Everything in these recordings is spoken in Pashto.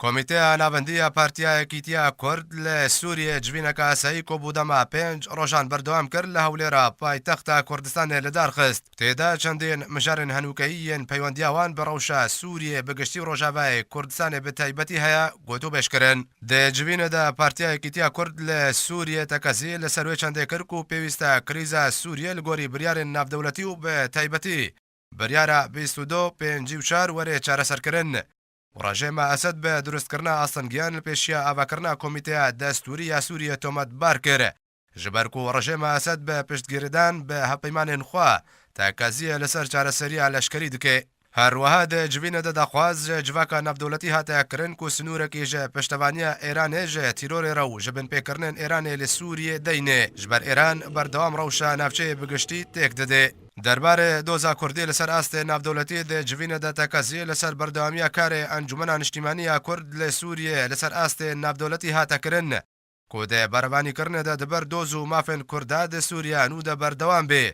کۆمیتەیە ناوەندیە پارتیا یەکیتیە کورد لە سووریە جوینەکە ئاسایی کۆبوودەما 5 ڕۆژان بەردەوام کرد لە هەولێرە پایتەختە کوردستانێ لەدار خست. تێدا چەندین مژارن هەنووکەییەن پەیوەندیاوان بە ڕەوشە سووریە بەگشتی و ڕۆژاوای کوردستانێ بەتایبەتی هەیە گوت و بێشکردن. دەجوینەدا پارتیا یەکیتیە کورد لە سووریە تەکەزی لەسەر وێ چەندێ کرد و پێویستە کریزە سووریە لە گۆری بریارên ناودەوڵەتی و بە تایبەتی بریارە 2254 وەرێ چارەسەرکردن. ڕژێمە ئەسەد بە دروستکردنا ئاسنگیان لە پێشیە ئاواکردنا کۆمیتەیە دەستوری یا سووریە تۆمەتبار کرد. ژبەرک و ڕژێمە ئەسەد بە پشتگیردان بە هەپەیمانên خوا تاکازیە لەسەر چارەسەریە لەشکری دکێ. هەروەها دەجوینەدە دەخواز جڤاکە ناودەوڵەتی هاتەیەکردن و سنوورێکی ژە پشتەوانیە ئێرانێ ژە تیرۆرێرە و ژە بنپێکردنên ئێرانێ لە سووریە دەینێ ژبەر ئێران بەردەوام ڕەوشە ناوچەیە بگشتی تێک دەدێ. دەربارێ دۆزا کوردی لەسەر ئاستێ ناودەوڵەتی دەجوینەدە تەکەزیە لەسەر بەردەوامیە کارێ ئەنجومەنە نیشتیمانیە کورد لە سووریە لەسەر ئاستێ ناودەوڵەتی هاتەکردن. کۆدە بەرەبانیکردنەدە دەبەر دۆز و مافێن کووردا دە سووریان و دە بەردەوام بێ.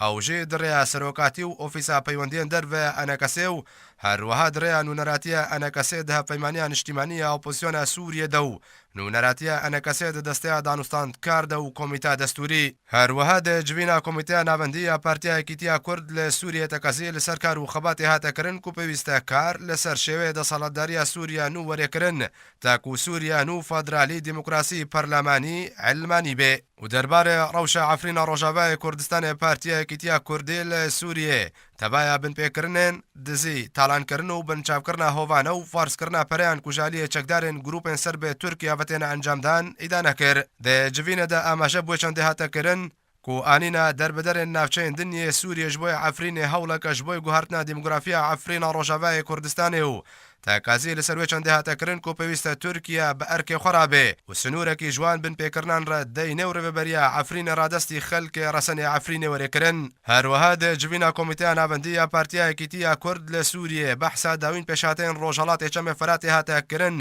ئەوژێ دڕێیا سەرۆکاتی و ئۆفیسا پەیوەندیان دەرڤە ئەنەکەسێ و هەروەها درێیا نونەراتیە ئەنەکەسێ دە پەیمانیان نیشتیمانیە ئۆپۆزیسیۆنە سووریە دە و نونەراتیە ئەنەکەسێ دە دەستەیە دانوستان کاردە و کۆمیتا دەستوری. هەروەها دەجوینە کۆمیتەیە ناوەندیە پارتیا یەکیتیە کورد لە سووریە تەکەزی لەسەر کار و خەباتی هاتەکردن و پێویستە کار لەسەر شێوەیە دەسەڵاتداریە سووریان و وەرێکردن تاکو سووریان و فەدرالی دیموکراسی پەرلەمانی علمانی بێ. و دەربارێ ڕەوشە عەفرینە ڕۆژاوای کوردستانê پارتیا یەکیتیە کوردی لە سووریێ تەبایە بنپێکردنên دزی تاڵانکردن و بنچاوکردنا هۆڤانە و فارسکردنا پەرەیان کوژالیە چەکدارên گروپên سەر بێ تورکیا بەتێنە ئەنجامدان ئیدانە کرد. دەجوینەدە ئاماژە بۆ چەندێ هاتەکردن و ئانینە دەربەدەرێن ناوچەیەن دنیە سووریەش بۆی عەفرینێ هەوڵەکەش بۆی گوهارتنا دیموگرافیا عەفرینە ڕۆژاوای کوردستانێ و تاکازی لەسەر وێ چەندێ هاتەکردن و پێویستە تورکیا بە ئەرکێ خۆرابێ و سنوورێکی جوان بنپێکردان ڕە دەینێ و ڕێبەبەریە عەفرینە ڕادەستی خەلکێ ڕەسەنێ عەفرینێ وەرێکردن. هەروەها دەجوینە کۆمیتەیە ناوەندیە پارتیا یەکیتیە کورد لە سووریێ بەحسا داوین پێشهاتێن ڕۆژهەڵاتێ چەمێ فەراتێ هاتەکردن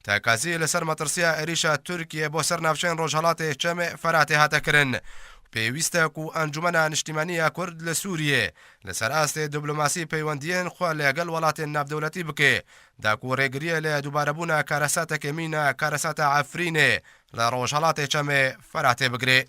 تاکازی لەسەر مەترسیە عێریشە تورکیە بۆ سەر ناوچەین ڕۆژهەڵاتێ چەمێ فەراتێ هاتەکردن. پێویستە و ئەنجومەنە نیشتیمانیە کورد لە سووریێ لەسەر ئاستێ دیبلۆماسی پەیوەندیێن خوا لەگەڵ وڵاتێن ناودەوڵەتی بکێ داکو ڕێگریە لە دووبارەبوونە کارەساتە کەمینە کارەساتە عەفرینێ لە ڕۆژهەڵاتێ چەمێ فەراتێ بگرێ.